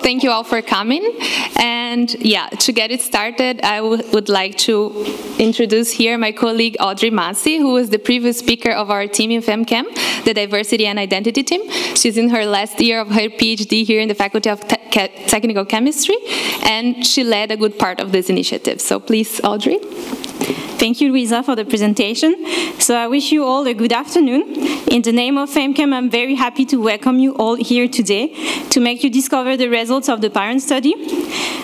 thank you all for coming. And yeah, to get it started, I would like to introduce here my colleague Audrey Massey, who was the previous speaker of our team in FemChem, the Diversity and Identity team. She's in her last year of her PhD here in the Faculty of Technical Chemistry, and she led a good part of this initiative. So please, Audrey. Thank you, Luisa, for the presentation. So I wish you all a good afternoon. In the name of FemChem, I'm very happy to welcome you all here today to make you discover the results of the parent study.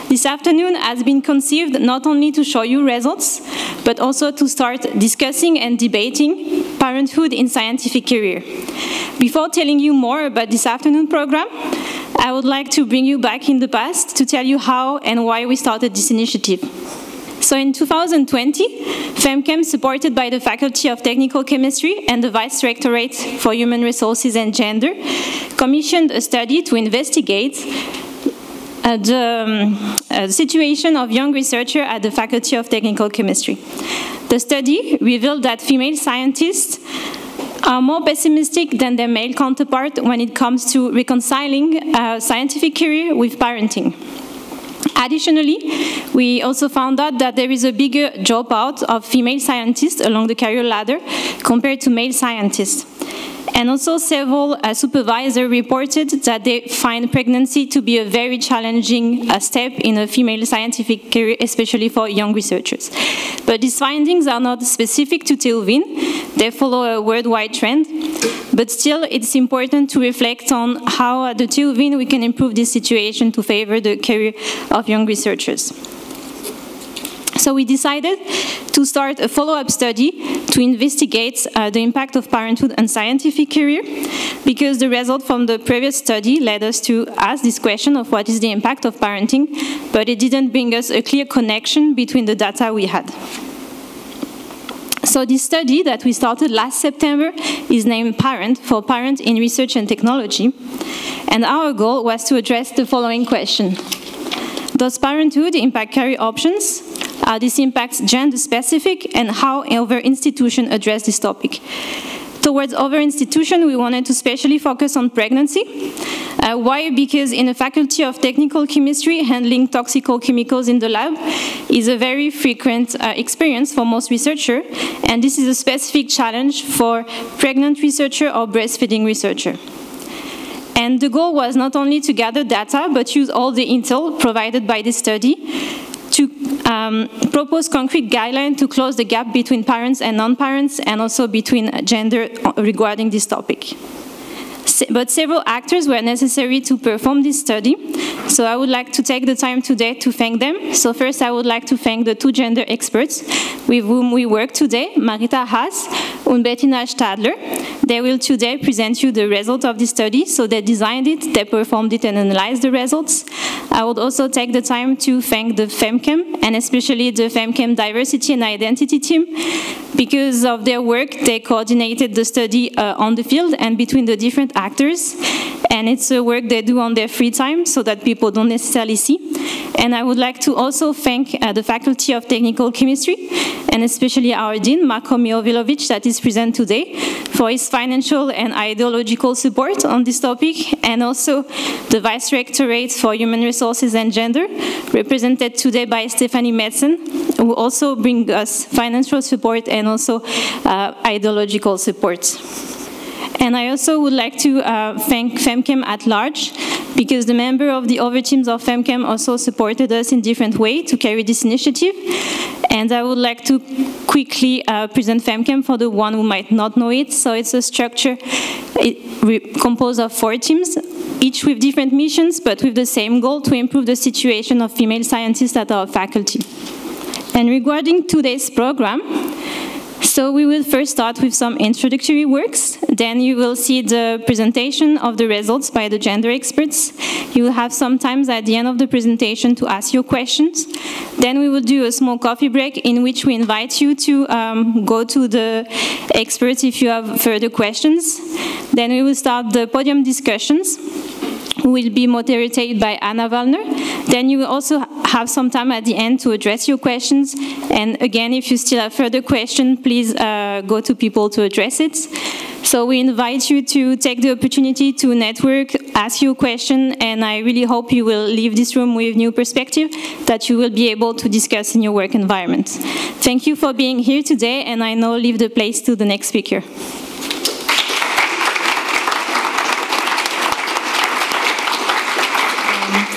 This afternoon has been conceived not only to show you results, but also to start discussing and debating parenthood in scientific career. Before telling you more about this afternoon program, I would like to bring you back in the past to tell you how and why we started this initiative. So in 2020, FemChem, supported by the Faculty of Technical Chemistry and the Vice Rectorate for Human Resources and Gender, commissioned a study to investigate the situation of young researchers at the Faculty of Technical Chemistry. The study revealed that female scientists are more pessimistic than their male counterpart when it comes to reconciling a scientific career with parenting. Additionally, we also found out that there is a bigger dropout of female scientists along the career ladder compared to male scientists. And also several supervisors reported that they find pregnancy to be a very challenging step in a female scientific career, especially for young researchers. But these findings are not specific to TU Wien. They follow a worldwide trend. But still, it's important to reflect on how at the TU Wien we can improve this situation to favor the career of young researchers. So we decided to start a follow-up study to investigate the impact of parenthood on scientific career, because the result from the previous study led us to ask this question of what is the impact of parenting, but it didn't bring us a clear connection between the data we had. So this study that we started last September is named PARENT, for Parent in Research and Technology, and our goal was to address the following question. Does parenthood impact career options? Are these impacts gender-specific, and how other institutions address this topic? Towards other institutions, we wanted to specially focus on pregnancy. Why? Because in the Faculty of Technical Chemistry, handling toxical chemicals in the lab is a very frequent experience for most researchers, and this is a specific challenge for pregnant researchers or breastfeeding researchers. And the goal was not only to gather data, but use all the intel provided by this study to propose concrete guidelines to close the gap between parents and non-parents, and also between gender regarding this topic. But several actors were necessary to perform this study, so I would like to take the time today to thank them. So first, I would like to thank the two gender experts with whom we work today, Marita Haas and Bettina Stadler. They will today present you the result of this study. So they designed it, they performed it, and analyzed the results. I would also take the time to thank the FemChem, and especially the FemChem Diversity and Identity team. Because of their work, they coordinated the study on the field and between the different actors. And it's a work they do on their free time, so that people don't necessarily see. And I would like to also thank the Faculty of Technical Chemistry, and especially our Dean, Marko Mijovilovic, that is present today, for his financial and ideological support on this topic, and also the Vice Rectorate for Human Resources and Gender, represented today by Stephanie Metzen, who also bring us financial support and also ideological support. And I also would like to thank FemChem at large, because the members of the other teams of FemChem also supported us in different ways to carry this initiative. And I would like to quickly present FemChem for the one who might not know it. So it's a structure composed of 4 teams, each with different missions, but with the same goal, to improve the situation of female scientists at our faculty. And regarding today's program, so we will first start with some introductory works, then you will see the presentation of the results by the gender experts. You will have some time at the end of the presentation to ask your questions. Then we will do a small coffee break in which we invite you to go to the experts if you have further questions. Then we will start the podium discussions, who will be moderated by Anna Wallner. Then you will also have some time at the end to address your questions. And again, if you still have further questions, please go to people to address it. So we invite you to take the opportunity to network, ask your question, and I really hope you will leave this room with new perspective that you will be able to discuss in your work environment. Thank you for being here today, and I now leave the place to the next speaker.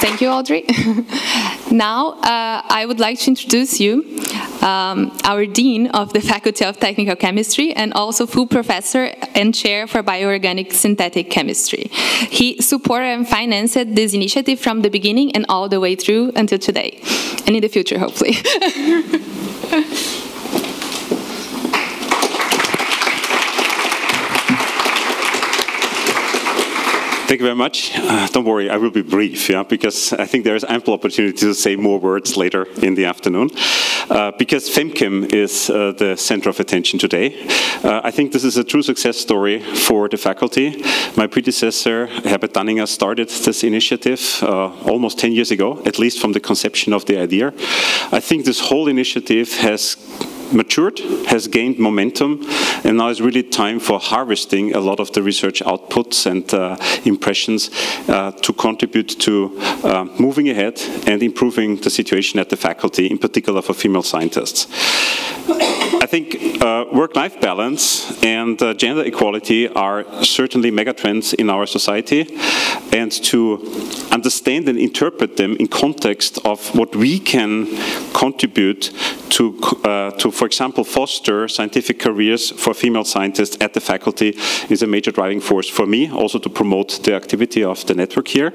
Thank you, Audrey. Now, I would like to introduce you our Dean of the Faculty of Technical Chemistry and also full professor and chair for bioorganic synthetic chemistry. He supported and financed this initiative from the beginning and all the way through until today, and in the future, hopefully. Thank you very much. Don't worry, I will be brief, because I think there is ample opportunity to say more words later in the afternoon. Because FemChem is the center of attention today. I think this is a true success story for the faculty. My predecessor, Herbert Danninger, started this initiative almost 10 years ago, at least from the conception of the idea. I think this whole initiative has matured, has gained momentum, and now is really time for harvesting a lot of the research outputs and impressions to contribute to moving ahead and improving the situation at the faculty, in particular for female scientists. I think work-life balance and gender equality are certainly megatrends in our society, and to understand and interpret them in context of what we can contribute to for example, foster scientific careers for female scientists at the faculty is a major driving force for me, also to promote the activity of the network here.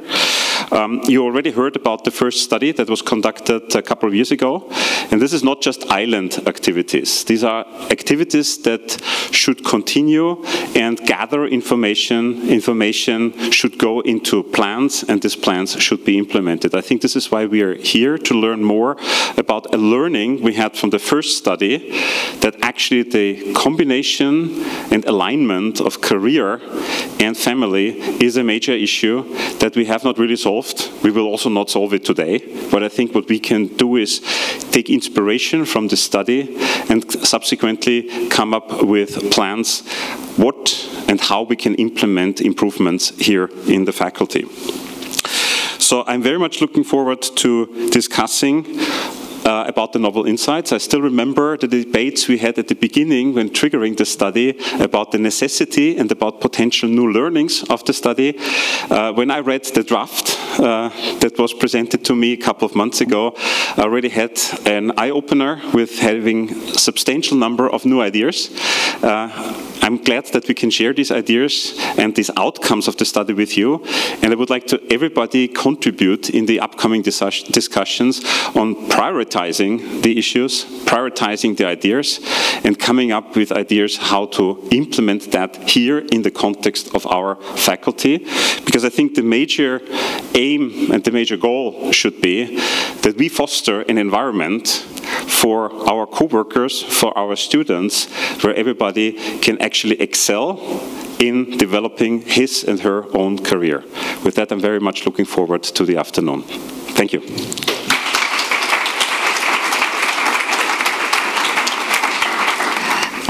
You already heard about the first study that was conducted a couple of years ago, and this is not just island activities. These are activities that should continue and gather information. Information should go into plans, and these plans should be implemented. I think this is why we are here, to learn more about a learning we had from the first study, that actually the combination and alignment of career and family is a major issue that we have not really solved. We will also not solve it today, but I think what we can do is take inspiration from the study and subsequently come up with plans what and how we can implement improvements here in the faculty. So I'm very much looking forward to discussing about the novel insights. I still remember the debates we had at the beginning when triggering the study about the necessity and about potential new learnings of the study. When I read the draft that was presented to me a couple of months ago, I already had an eye-opener with having a substantial number of new ideas. I'm glad that we can share these ideas and these outcomes of the study with you, and I would like to everybody contribute in the upcoming discussions on prioritizing the issues, prioritizing the ideas, and coming up with ideas how to implement that here in the context of our faculty, because I think the major aim and the major goal should be that we foster an environment for our co-workers, for our students, where everybody can actually excel in developing his and her own career. With that, I'm very much looking forward to the afternoon. Thank you.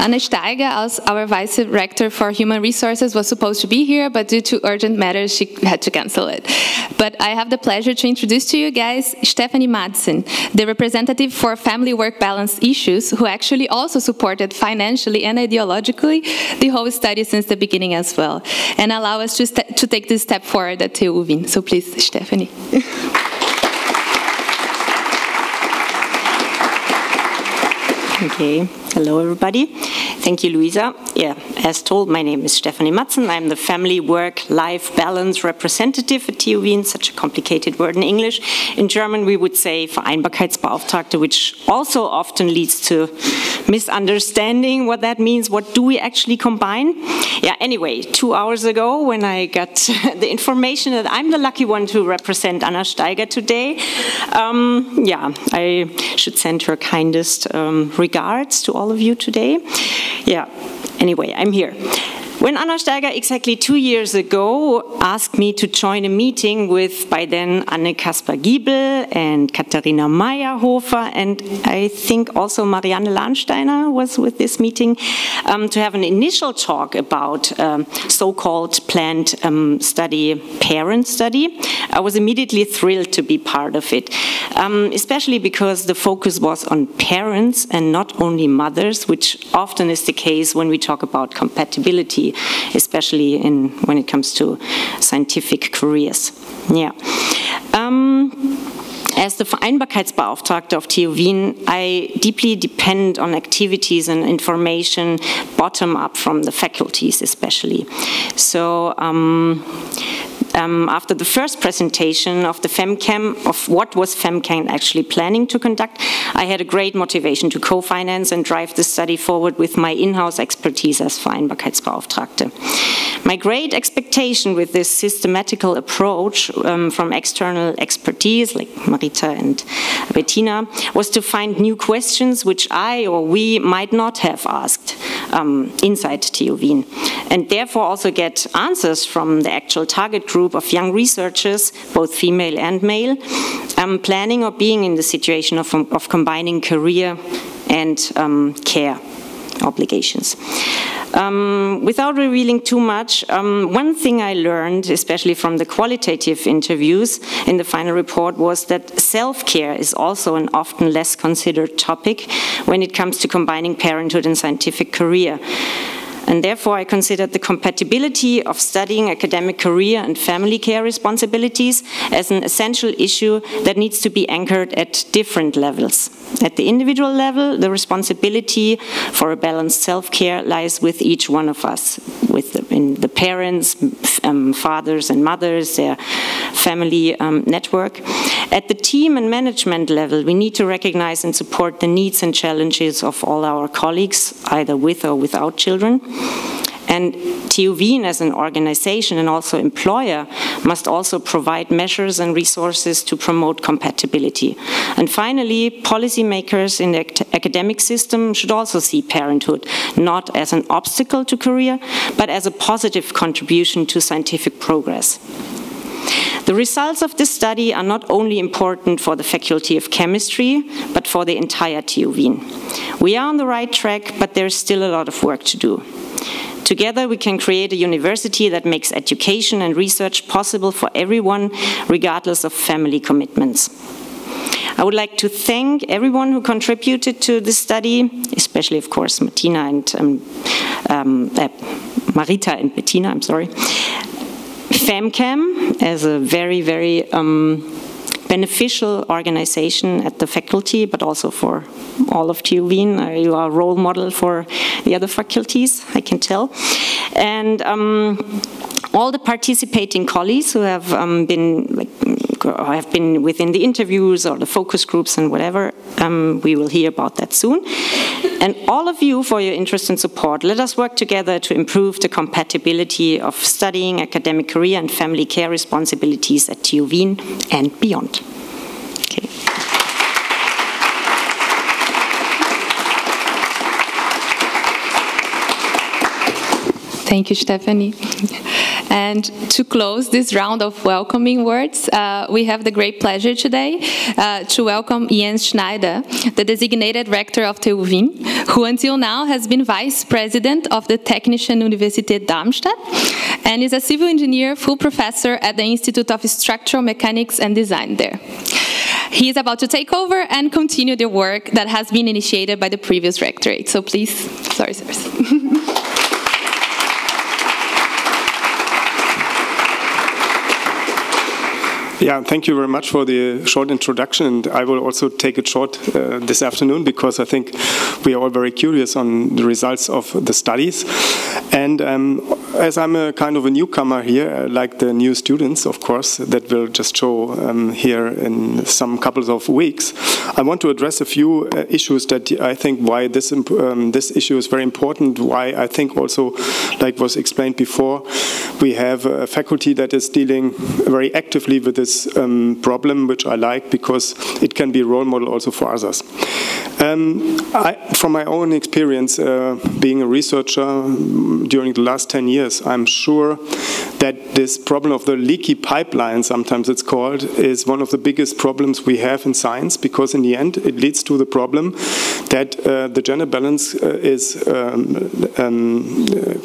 Anna Steiger, as our Vice Rector for Human Resources, was supposed to be here, but due to urgent matters, she had to cancel it. But I have the pleasure to introduce to you guys Stephanie Madsen, the representative for family work balance issues, who actually also supported financially and ideologically the whole study since the beginning as well, and allow us to take this step forward at TU Wien. So please, Stephanie. Okay, hello everybody. Thank you, Luisa. Yeah, as told, my name is Stephanie Madsen. I'm the Family Work-Life Balance Representative at TU Wien, such a complicated word in English. In German, we would say Vereinbarkeitsbeauftragte, which also often leads to misunderstanding what that means. What do we actually combine? Yeah, anyway, 2 hours ago, when I got the information that I'm the lucky one to represent Anna Steiger today, yeah, I should send her kindest regards to all of you today. Yeah, anyway, I'm here. When Anna Steiger exactly 2 years ago asked me to join a meeting with, by then, Anne Kasper-Giebel and Katharina Meyerhofer, and I think also Marianne Lahnsteiner was with this meeting, to have an initial talk about so-called planned study, parent study, I was immediately thrilled to be part of it, especially because the focus was on parents and not only mothers, which often is the case when we talk about compatibility, especially when it comes to scientific careers. Yeah. As the Vereinbarkeitsbeauftragte of TU Wien, I deeply depend on activities and information bottom up from the faculties especially. So after the first presentation of the FemChem, of what was FemChem actually planning to conduct, I had a great motivation to co-finance and drive the study forward with my in-house expertise as Vereinbarkeitsbeauftragte. My great expectation with this systematical approach from external expertise, like Marita and Bettina, was to find new questions which I or we might not have asked inside TU Wien, and therefore also get answers from the actual target group of young researchers, both female and male, planning or being in the situation of combining career and care obligations. Without revealing too much, one thing I learned, especially from the qualitative interviews in the final report, was that self-care is also an often less considered topic when it comes to combining parenthood and scientific career. And therefore, I considered the compatibility of studying academic career and family care responsibilities as an essential issue that needs to be anchored at different levels. At the individual level, the responsibility for a balanced self-care lies with each one of us, in the parents, fathers and mothers, their family network. At the team and management level, we need to recognize and support the needs and challenges of all our colleagues, either with or without children. And TU Wien as an organization and also employer must also provide measures and resources to promote compatibility. And finally, policymakers in the academic system should also see parenthood not as an obstacle to career, but as a positive contribution to scientific progress. The results of this study are not only important for the Faculty of Chemistry, but for the entire TU Wien. We are on the right track, but there is still a lot of work to do. Together we can create a university that makes education and research possible for everyone, regardless of family commitments. I would like to thank everyone who contributed to this study, especially, of course, Martina and Marita and Bettina, I'm sorry. FemChem as a very, very beneficial organization at the faculty, but also for all of TU Wien. You are a role model for the other faculties, I can tell. And all the participating colleagues who have been within the interviews or the focus groups and whatever, we will hear about that soon. And all of you for your interest and support. Let us work together to improve the compatibility of studying, academic career and family care responsibilities at TU Wien and beyond. Okay. Thank you, Stephanie. And to close this round of welcoming words, we have the great pleasure today to welcome Jens Schneider, the designated rector of TU Wien, who until now has been vice president of the Technische Universität Darmstadt and is a civil engineer, full professor at the Institute of Structural Mechanics and Design there. He is about to take over and continue the work that has been initiated by the previous rectorate. So please, sorry, sirs. Yeah, thank you very much for the short introduction, and I will also take it short this afternoon because I think we are all very curious on the results of the studies. And as I'm a kind of a newcomer here, like the new students, of course, that will just show here in some couple of weeks, I want to address a few issues that I think why this issue is very important, why I think also, like was explained before, we have a faculty that is dealing very actively with this problem, which I like because it can be a role model also for others. From my own experience being a researcher during the last 10 years, I'm sure that this problem of the leaky pipeline, sometimes it's called, is one of the biggest problems we have in science, because in the end it leads to the problem that the gender balance is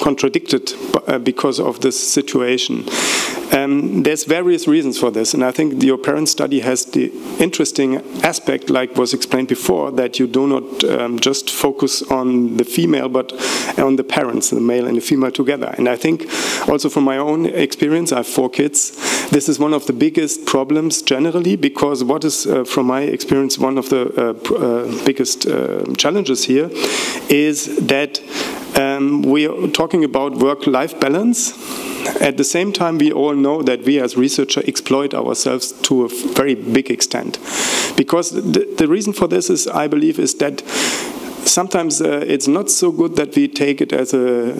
contradicted because of this situation. There's various reasons for this, and I think your parent study has the interesting aspect, like was explained before, that you do not just focus on the female, but on the parents, the male and the female together. And I think also from my own experience, I have 4 kids, this is one of the biggest problems generally, because what is, from my experience, one of the biggest challenges here is that we are talking about work-life balance. At the same time, we all know that we as researchers exploit ourselves to a very big extent. Because the reason for this is, I believe, is that sometimes it's not so good that we take it as a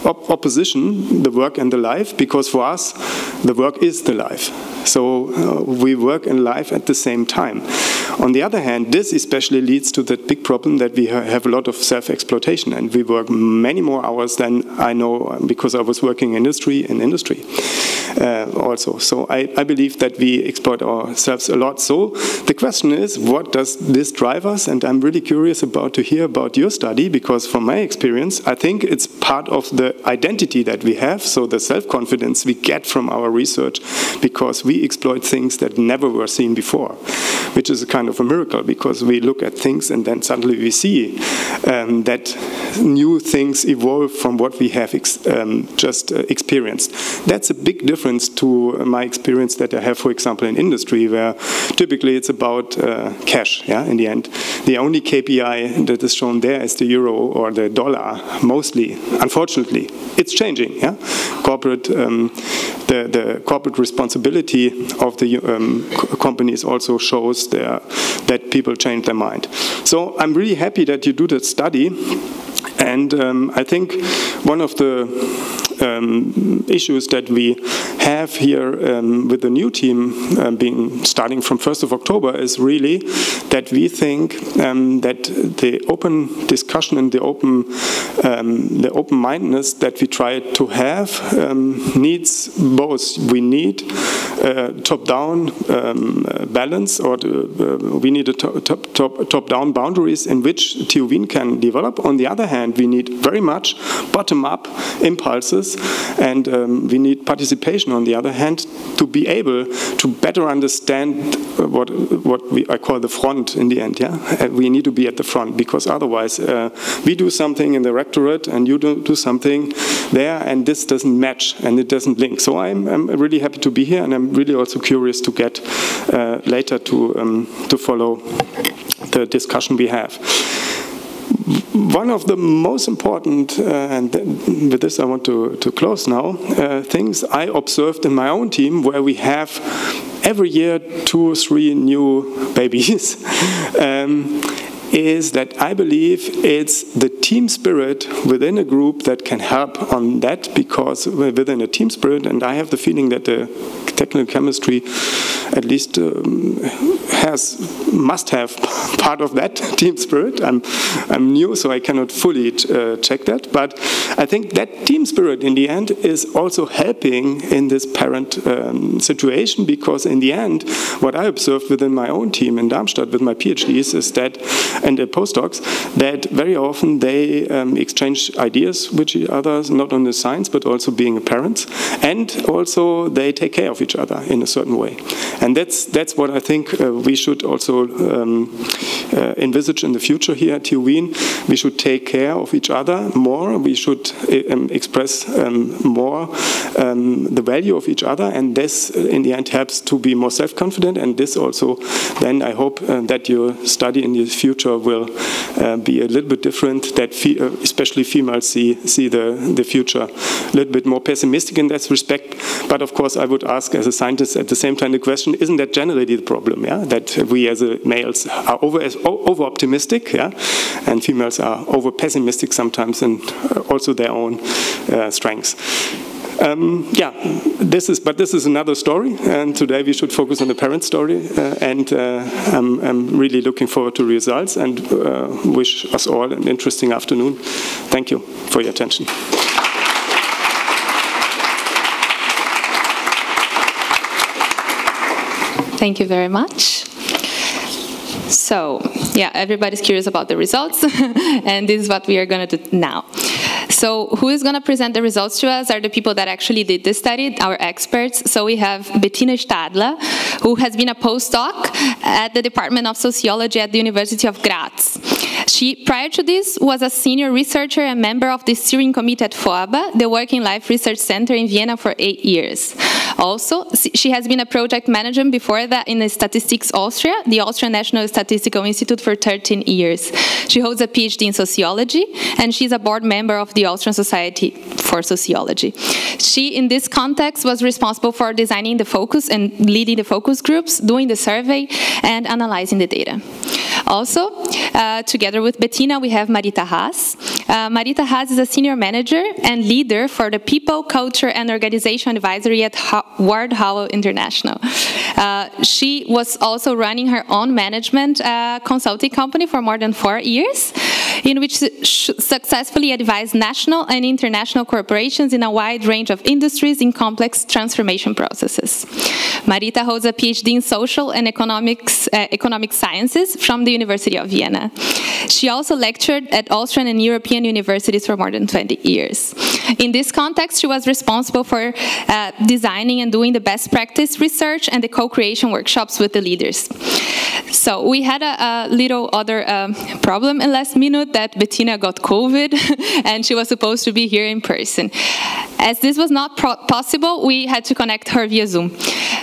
opposition, the work and the life, because for us, the work is the life. So we work and life at the same time. On the other hand, this especially leads to that big problem that we have a lot of self-exploitation, and we work many more hours than I know, because I was working in industry also. So I believe that we exploit ourselves a lot. So the question is, what does this drive us? And I'm really curious to hear about your study, because from my experience, I think it's part of the identity that we have, so the self-confidence we get from our research, because we exploit things that never were seen before, which is a kind of a miracle, because we look at things and then suddenly we see that new things evolve from what we have just experienced. That's a big difference to my experience that I have, for example, in industry, where typically it's about cash, yeah, in the end. The only KPI that is shown there is the euro or the dollar, mostly, unfortunately. It's changing, yeah? The corporate responsibility of the companies also shows that people change their mind. So I'm really happy that you do that study, and I think one of the issues that we have here with the new team starting from 1st of October is really that we think that the open discussion and the open-mindedness that we try to have needs both. We need top-down balance, or we need a top-down boundaries in which TU Wien can develop. On the other hand, we need very much bottom-up impulses, and we need participation on the other hand to be able to better understand what I call the front in the end. Yeah, we need to be at the front, because otherwise we do something in the Rectorate and you do something there, and this doesn't match and it doesn't link. So I'm really happy to be here, and I'm really also curious to get later to follow the discussion we have. One of the most important, and with this I want to close now, things I observed in my own team, where we have every year 2 or 3 new babies, is that I believe it's the team spirit within a group that can help on that, because within a team spirit, and I have the feeling that the technical chemistry at least must have part of that team spirit. I'm new, so I cannot fully check that, but I think that team spirit in the end is also helping in this parent situation, because in the end, what I observed within my own team in Darmstadt with my PhDs is that, and the postdocs, that very often they exchange ideas with each other, not only science, but also being parents, and also they take care of each other in a certain way. And that's what I think we should also envisage in the future here at TU Wien. We should take care of each other more. We should express more the value of each other, and this in the end helps to be more self-confident, and this also then I hope that your study in the future will be a little bit different, that especially females see the future a little bit more pessimistic in that respect. But of course, I would ask as a scientist at the same time the question, isn't that generally the problem, yeah? That we as males are over-optimistic, yeah? And females are over-pessimistic sometimes, and also their own strengths. Yeah, this is another story, and today we should focus on the parent story, and I'm really looking forward to results, and wish us all an interesting afternoon. Thank you for your attention. Thank you very much. So, yeah, everybody's curious about the results, and this is what we are going to do now. So who is going to present the results to us are the people that actually did this study, our experts. So we have Bettina Stadler, who has been a postdoc at the Department of Sociology at the University of Graz. She, prior to this, was a senior researcher and member of the steering committee at FOABA, the Working Life Research Center in Vienna, for 8 years. Also, she has been a project manager before that in Statistics Austria, the Austrian National Statistical Institute, for 13 years. She holds a PhD in sociology, and she's a board member of the Austrian Society for Sociology. She, in this context, was responsible for designing the focus and leading the focus groups, doing the survey, and analyzing the data. Also, together with Bettina, we have Marita Haas. Marita Haas is a senior manager and leader for the People, Culture, and Organization Advisory at Ward Howell International. She was also running her own management consulting company for more than 4 years, in which she successfully advised national and international corporations in a wide range of industries in complex transformation processes. Marita holds a PhD in social and economic sciences from the University of Vienna. She also lectured at Austrian and European universities for more than 20 years. In this context, she was responsible for designing and doing the best practice research and the co-creation workshops with the leaders. So we had a little other problem in last minute, that Bettina got COVID and she was supposed to be here in person. As this was not possible, we had to connect her via Zoom.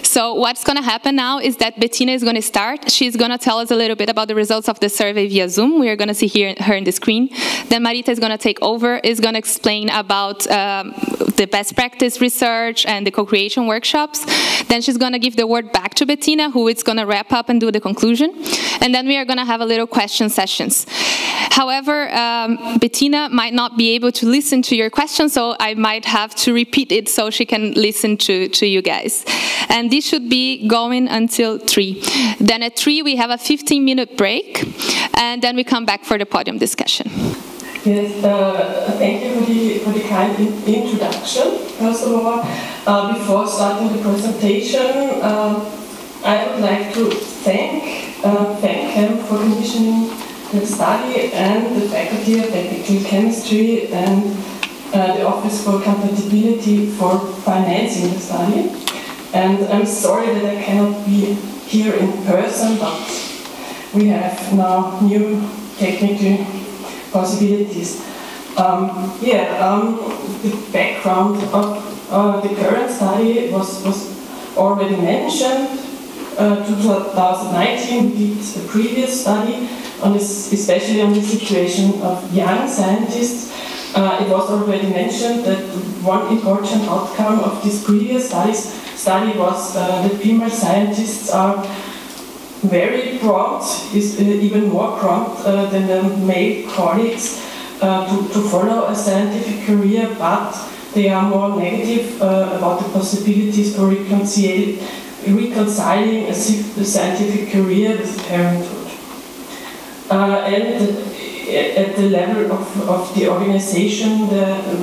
So what's going to happen now is that Bettina is going to start. She's going to tell us a little bit about the results of the survey via Zoom. We are going to see her in the screen. Then Marita is going to take over, is going to explain about the best practice research and the co-creation workshops. Then she's going to give the word back to Bettina, who is going to wrap up and do the conclusion. And then we are going to have a little question sessions. However, Bettina might not be able to listen to your question, so I might have to repeat it so she can listen to you guys. And this should be going until 3. Then at 3 we have a 15-minute break, and then we come back for the podium discussion. Yes, thank you for the kind introduction. First of all, before starting the presentation, I would like to thank FemChem for commissioning the study and the Faculty of Technical Chemistry and the Office for Compatibility for financing the study. And I'm sorry that I cannot be here in person, but we have now new technical possibilities. The background of the current study was already mentioned. 2019 we did a previous study on this, especially on the situation of young scientists. It was already mentioned that one important outcome of this previous study was that female scientists are very prompt, even more prompt than their male colleagues to follow a scientific career, but they are more negative about the possibilities for reconciling a scientific career with parenthood. And at the level of the organization,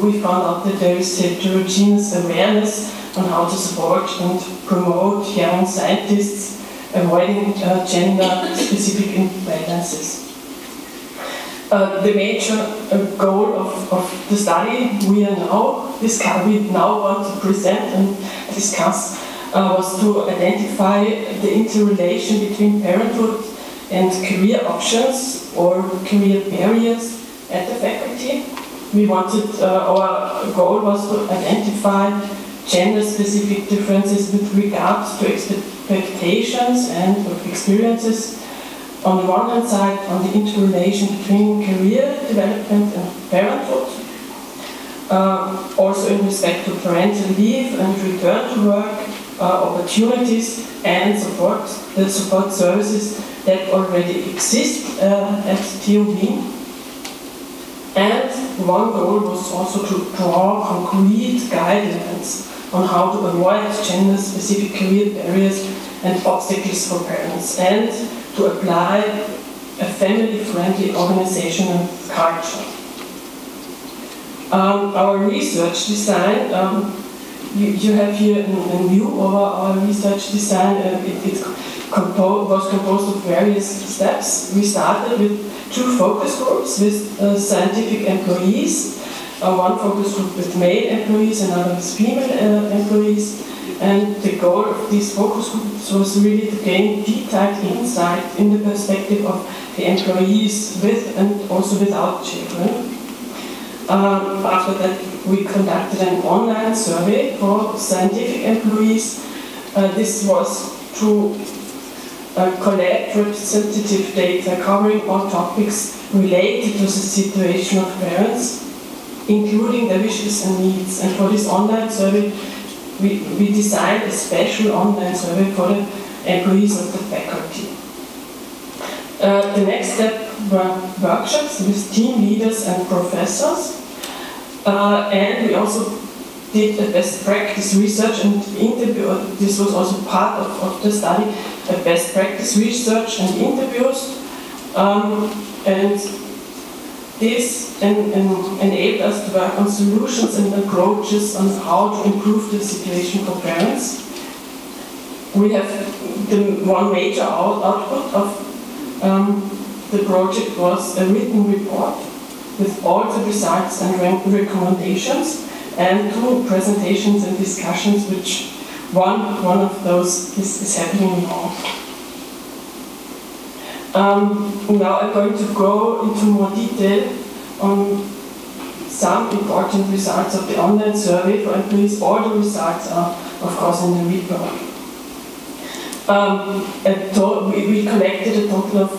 we found out that there is heterogeneous awareness on how to support and promote young scientists, avoiding gender-specific imbalances. The major goal of the study we now want to present and discuss was to identify the interrelation between parenthood and career options or career barriers at the faculty. We wanted, our goal was to identify gender-specific differences with regards to expectations and experiences on the one hand side, on the interrelation between career development and parenthood, also in respect to parental leave and return to work, opportunities and the support services that already exist at TU Wien. And one goal was also to draw concrete guidelines on how to avoid gender-specific career barriers and obstacles for parents, and to apply a family-friendly organizational culture. Our research design, you have here a view of our research design. It was composed of various steps. We started with 2 focus groups with scientific employees. One focus group with male employees, another with female employees. And the goal of these focus groups was really to gain detailed insight in the perspective of the employees with and also without children. After that, we conducted an online survey for scientific employees. This was to collect representative data covering all topics related to the situation of parents, including their wishes and needs. And for this online survey, we designed a special online survey for the employees of the faculty. The next step were workshops with team leaders and professors. And we also did a best practice research and interview. This was also part of the study, a best practice research and interviews. And this enabled us to work on solutions and approaches on how to improve the situation for parents. We have one major output of the project was a written report with all the results and recommendations, and 2 presentations and discussions, which one of those is happening now. Now I'm going to go into more detail on some important results of the online survey for employees. All the results are, of course, in the report. We collected a total of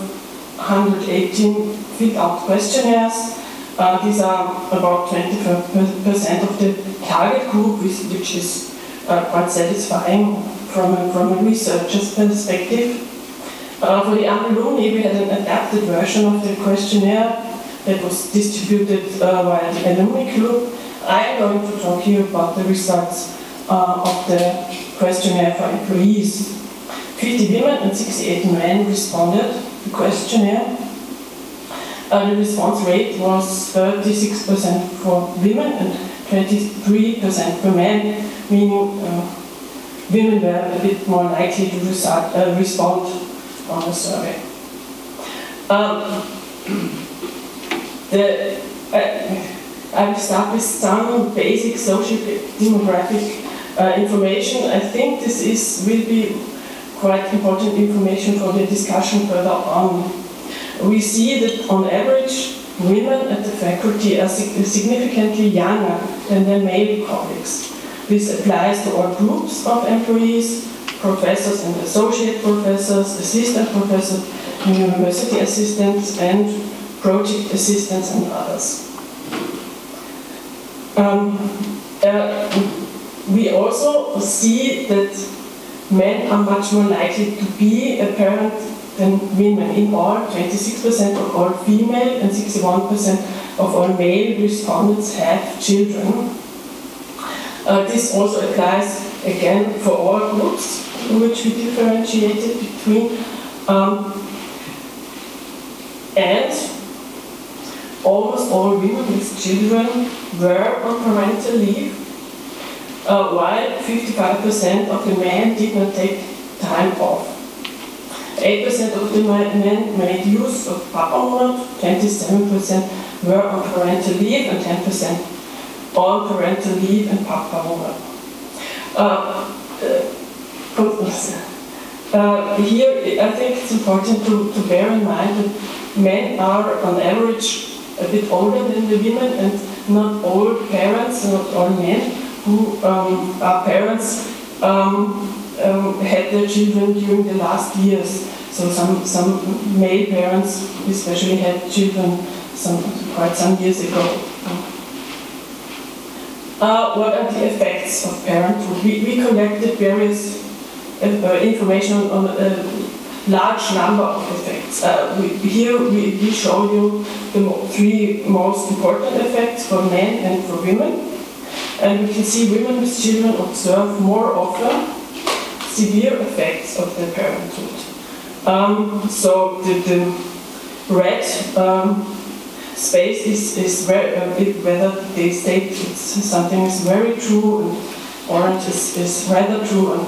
118 filled-out questionnaires. These are about 20% of the target group, which is quite satisfying from a researcher's perspective. For the alumni, we had an adapted version of the questionnaire that was distributed via the alumni club. I am going to talk here about the results of the questionnaire for employees. 50 women and 68 men responded to the questionnaire. The response rate was 36% for women and 23% for men, meaning women were a bit more likely to respond on the survey. I will start with some basic social demographic information. I think this will be quite important information for the discussion further on. We see that on average, women at the faculty are significantly younger than their male colleagues. This applies to all groups of employees, professors and associate professors, assistant professors, university assistants, and project assistants and others. We also see that men are much more likely to be a parent than women. In all, 26% of all female and 61% of all male respondents have children. This also applies again for all groups, which we differentiated between, and almost all women with children were on parental leave, while 55% of the men did not take time off. 8% of the men made use of Papa Monat, 27% were on parental leave, and 10% on parental leave and Papa Monat. Here, I think it's important to bear in mind that men are on average a bit older than the women, and not all parents, not all men who are parents had their children during the last years. So some male parents especially had children quite some years ago. What are the effects of parenthood? We collected various information on a large number of effects. Here we show you the three most important effects for men and for women. And we can see women with children observe more often severe effects of their parenthood. So the red space is whether they state something is very true, and orange is rather true,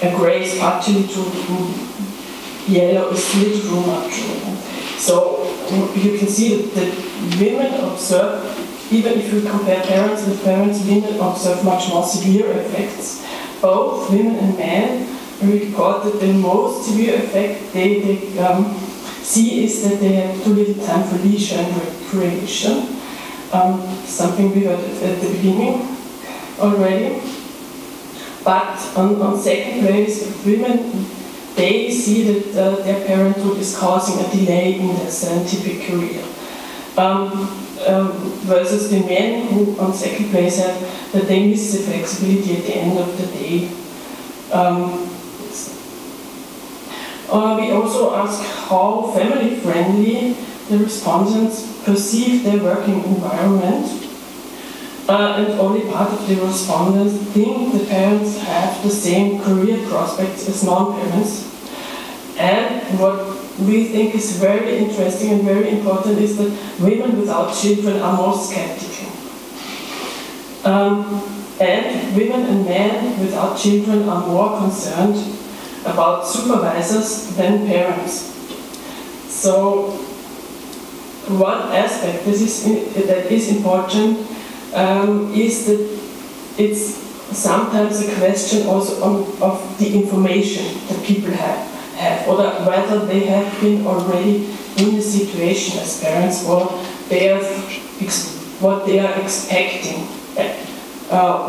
and gray is partially true, yellow is little true, not true. So you can see that women observe, even if you compare parents with parents, women observe much more severe effects. Both women and men report that the most severe effect they see is that they have too little time for leisure and recreation. Something we heard at the beginning already. But on second place, women, they see that their parenthood is causing a delay in their scientific career. Versus the men who on second place have that they miss the flexibility at the end of the day. We also ask how family-friendly the respondents perceive their working environment. And only part of the respondents think the parents have the same career prospects as non-parents. And what we think is very interesting and very important is that women without children are more skeptical. And women and men without children are more concerned about supervisors than parents. So one aspect that is important is that it's sometimes a question also of the information that people have, or whether they have been already in the situation as parents, or what they are expecting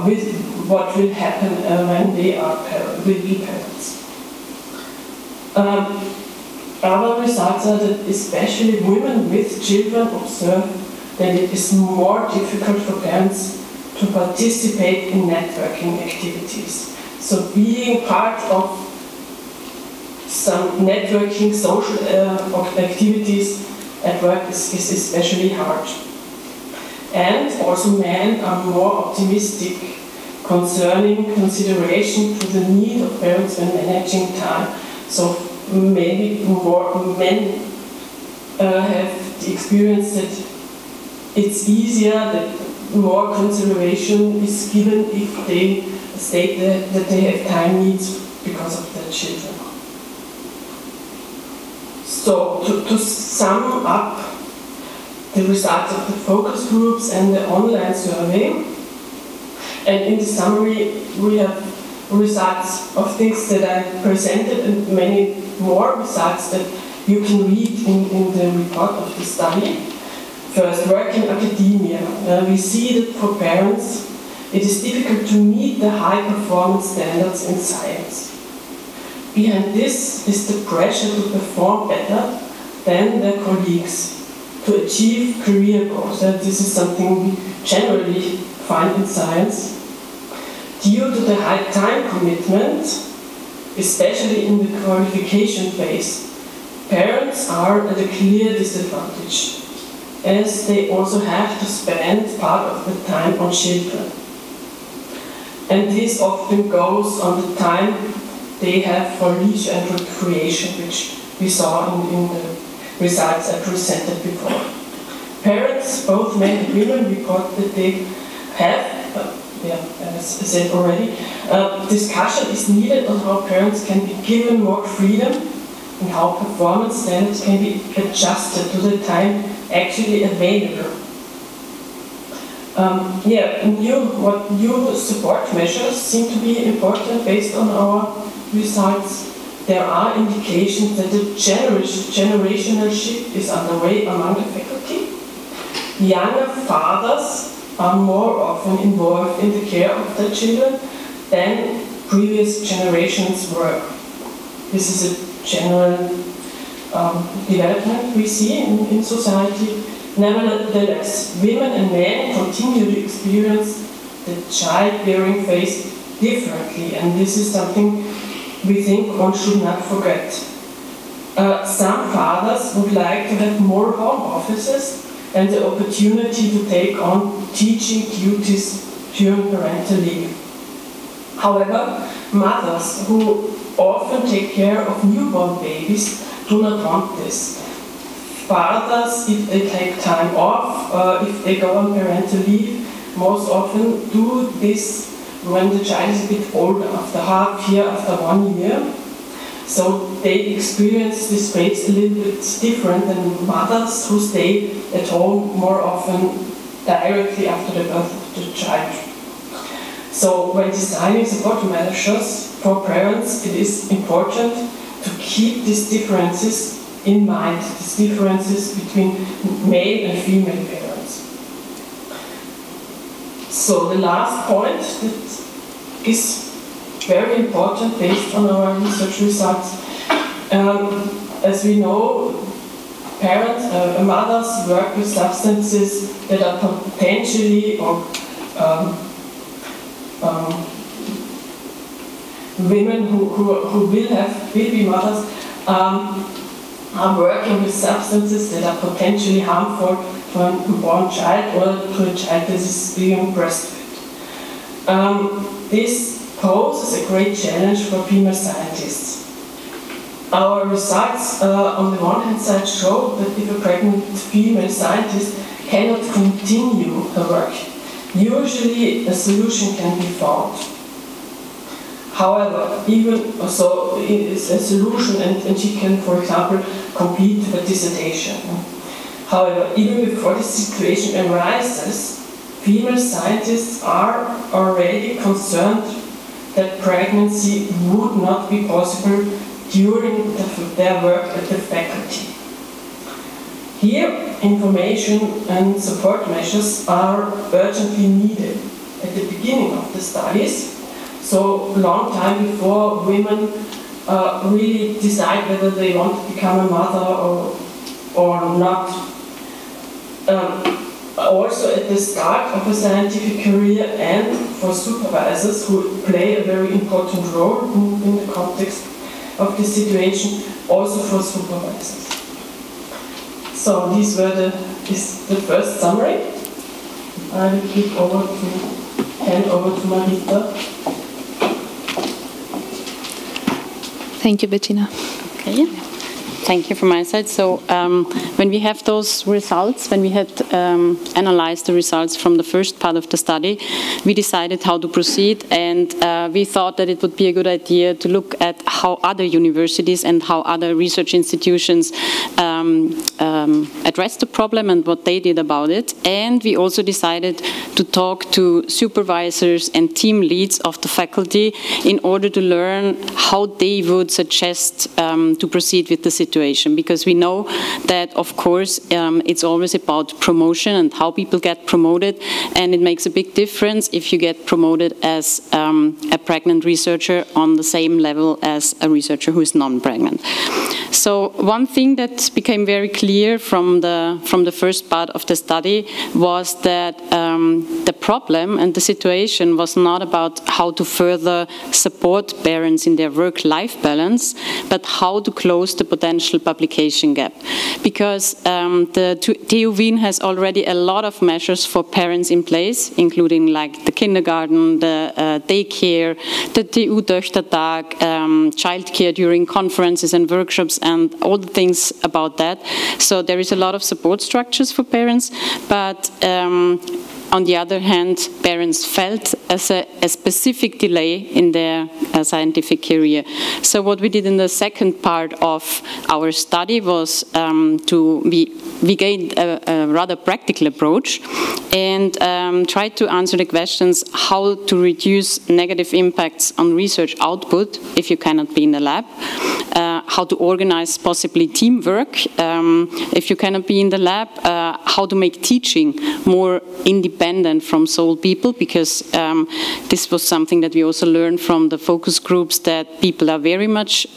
with what will happen when they will be parents. Other results are that especially women with children observe that it is more difficult for parents to participate in networking activities. So being part of some networking social activities at work is especially hard. And also men are more optimistic concerning consideration to the need of parents when managing time. So maybe more men have the experience that it's easier, that more consideration is given if they state that they have time needs because of their children. So to sum up the results of the focus groups and the online survey, and in the summary we have results of things that I presented and many more results that you can read in the report of the study. First, work in academia. We see that for parents it is difficult to meet the high performance standards in science. Behind this is the pressure to perform better than their colleagues, to achieve career goals. This is something we generally find in science. Due to the high time commitment, especially in the qualification phase, parents are at a clear disadvantage, as they also have to spend part of the time on children. And this often goes on the time they have for leisure and recreation, which we saw in the results I presented before. Parents, both men and women, report that they have, as I said already, discussion is needed on how parents can be given more freedom and how performance standards can be adjusted to the time actually available. New support measures seem to be important based on our results. There are indications that the generational shift is underway among the faculty. Younger fathers are more often involved in the care of their children than previous generations' work. This is a general development we see in society. Nevertheless, women and men continue to experience the childbearing phase differently, and this is something we think one should not forget. Some fathers would like to have more home offices and the opportunity to take on teaching duties during parental leave. However, mothers who often take care of newborn babies do not want this. Fathers, if they take time off, if they go on parental leave, most often do this when the child is a bit older, after half year, after 1 year. So they experience this phase a little bit different than mothers who stay at home more often directly after the birth of the child. So when designing support measures for parents, it is important to keep these differences in mind, these differences between male and female parents. So the last point that is very important based on our research results. As we know, parents, mothers work with substances that are potentially or women who will be mothers are working with substances that are potentially harmful to a newborn child or to a child that is being breastfed. This poses a great challenge for female scientists. Our results on the one hand side show that if a pregnant female scientist cannot continue her work, usually a solution can be found. However, even so, it is a solution and she can, for example, complete her dissertation. However, even before this situation arises, female scientists are already concerned that pregnancy would not be possible during their work at the faculty. Here, information and support measures are urgently needed at the beginning of the studies, so long time before women really decide whether they want to become a mother or not. Also at the start of a scientific career and for supervisors who play a very important role in the context of the situation, also for supervisors. So these were the first summary. I will hand over to Marita. Thank you, Bettina. Okay. Thank you from my side. So when we have those results, when we had analyzed the results from the first part of the study, we decided how to proceed, and we thought that it would be a good idea to look at how other universities and how other research institutions addressed the problem and what they did about it. And we also decided to talk to supervisors and team leads of the faculty in order to learn how they would suggest to proceed with the situation. Because we know that, of course, it's always about promotion and how people get promoted, and it makes a big difference if you get promoted as a pregnant researcher on the same level as a researcher who is non-pregnant. So one thing that became very clear from the first part of the study was that the problem and the situation was not about how to further support parents in their work-life balance, but how to close the potential publication gap. Because the TU Wien has already a lot of measures for parents in place, including like the kindergarten, the daycare, the TU Töchtertag, childcare during conferences and workshops, and all the things about that. So there is a lot of support structures for parents, but on the other hand, parents felt as a specific delay in their scientific career. So what we did in the second part of our study was we gained a rather practical approach and tried to answer the questions how to reduce negative impacts on research output if you cannot be in the lab, how to organize possibly teamwork if you cannot be in the lab, how to make teaching more independent from sole people, because this was something that we also learned from the focus groups, that people are very much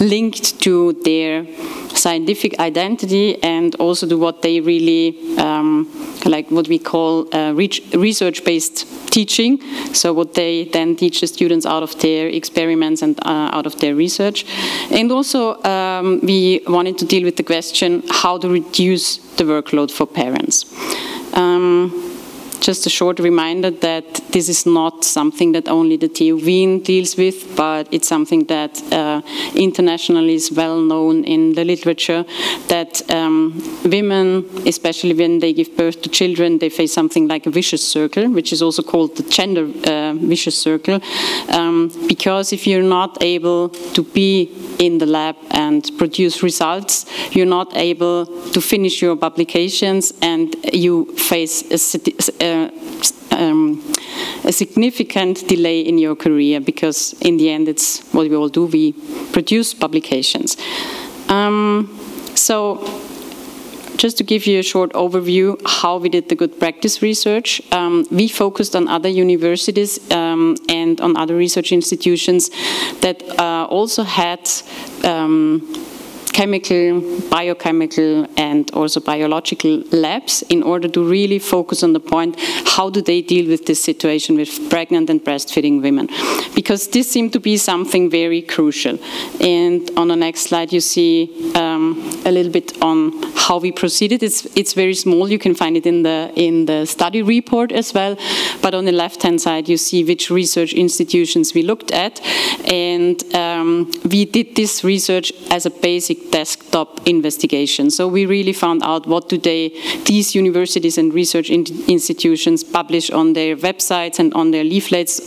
linked to their scientific identity and also to what they really, like what we call research-based teaching, so what they then teach the students out of their experiments and out of their research. And also we wanted to deal with the question how to reduce the workload for parents. Just a short reminder that this is not something that only the TU Wien deals with, but it's something that internationally is well known in the literature, that women, especially when they give birth to children, they face something like a vicious circle, which is also called the gender vicious circle, because if you're not able to be in the lab and produce results, you're not able to finish your publications, and you face a significant delay in your career, because in the end it's what we all do, we produce publications. So just to give you a short overview how we did the good practice research, we focused on other universities and on other research institutions that also had chemical, biochemical, and also biological labs, in order to really focus on the point, how do they deal with this situation with pregnant and breastfeeding women? Because this seemed to be something very crucial. And on the next slide you see a little bit on how we proceeded. It's very small, you can find it in the study report as well, but on the left-hand side you see which research institutions we looked at, and we did this research as a basic desktop investigation. So we really found out what do these universities and research institutions publish on their websites and on their leaflets.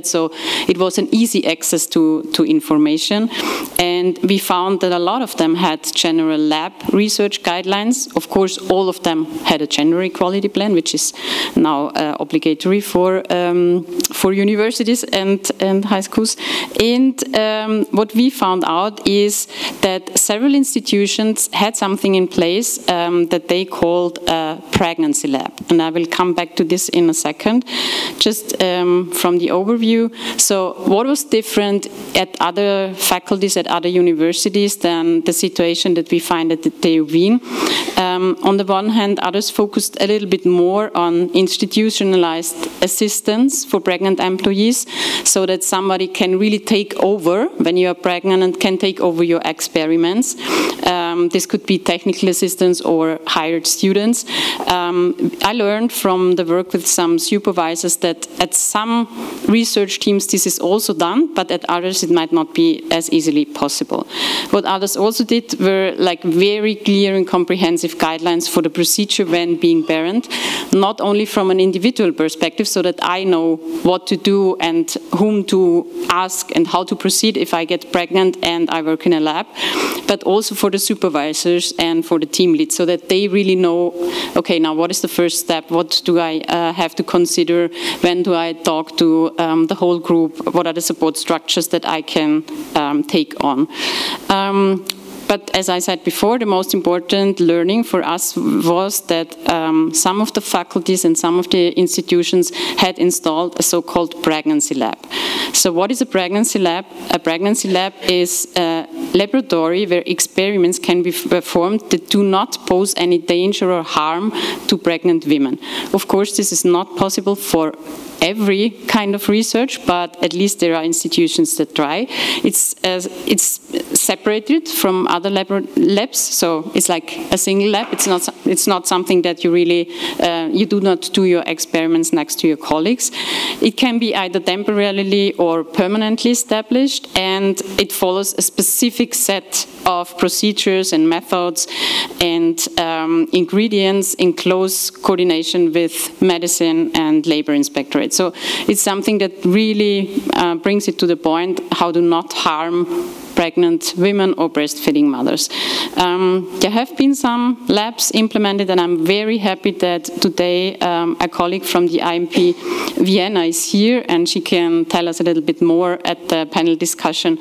So it was an easy access to information. And we found that a lot of them had general lab research guidelines. Of course, all of them had a gender equality plan, which is now obligatory for universities and high schools. And what we found out is that several institutions had something in place that they called a pregnancy lab. And I will come back to this in a second, just from the overview. So what was different at other faculties, at other universities, than the situation that we find at the TU Wien? On the one hand, others focused a little bit more on institutionalized assistance for pregnant employees, so that somebody can really take over when you are pregnant and can take over your experiments. This could be technical assistants or hired students. I learned from the work with some supervisors that at some research teams this is also done, but at others it might not be as easily possible. What others also did were like very clear and comprehensive guidelines for the procedure when being parent, not only from an individual perspective, so that I know what to do and whom to ask and how to proceed if I get pregnant and I work in a lab, but also for the supervisors and for the team leads, so that they really know, okay, now what is the first step? What do I have to consider? When do I talk to the whole group? What are the support structures that I can take on? But as I said before, the most important learning for us was that some of the faculties and some of the institutions had installed a so-called pregnancy lab. So what is a pregnancy lab? A pregnancy lab is a laboratory where experiments can be performed that do not pose any danger or harm to pregnant women. Of course, this is not possible for every kind of research, but at least there are institutions that try. It's separated from other labs, so it's like a single lab. It's not something that you really you do not do your experiments next to your colleagues. It can be either temporarily or permanently established, and it follows a specific set of procedures and methods and ingredients in close coordination with medicine and labor inspectorate. So it's something that really brings it to the point how to not harm pregnant women or breastfeeding mothers. There have been some labs implemented, and I'm very happy that today a colleague from the IMP Vienna is here, and she can tell us a little bit more at the panel discussion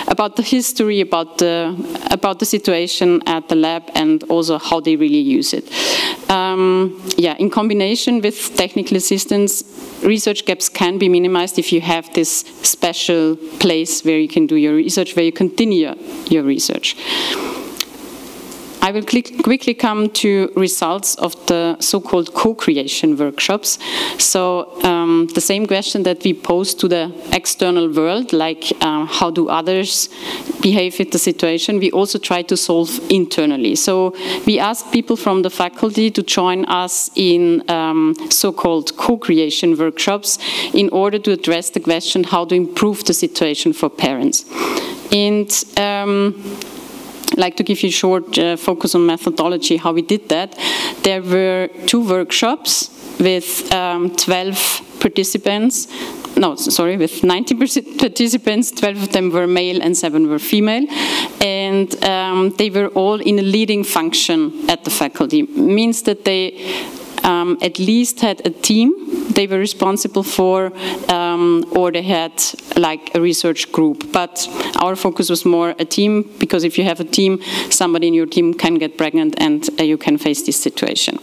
about the history, about the situation at the lab, and also how they really use it. Yeah, in combination with technical assistance, research gaps can be minimized if you have this special place where you can do your research, where you continue your research. I will quickly come to results of the so-called co-creation workshops. So the same question that we pose to the external world, like how do others behave with the situation, we also try to solve internally. So we asked people from the faculty to join us in so-called co-creation workshops in order to address the question how to improve the situation for parents. And I'd like to give you a short focus on methodology, how we did that. There were 2 workshops with 12 participants. No, sorry, with 90 participants, 12 of them were male and 7 were female. And they were all in a leading function at the faculty. Means that they at least had a team they were responsible for, or they had like a research group. But our focus was more a team, because if you have a team, somebody in your team can get pregnant and you can face this situation.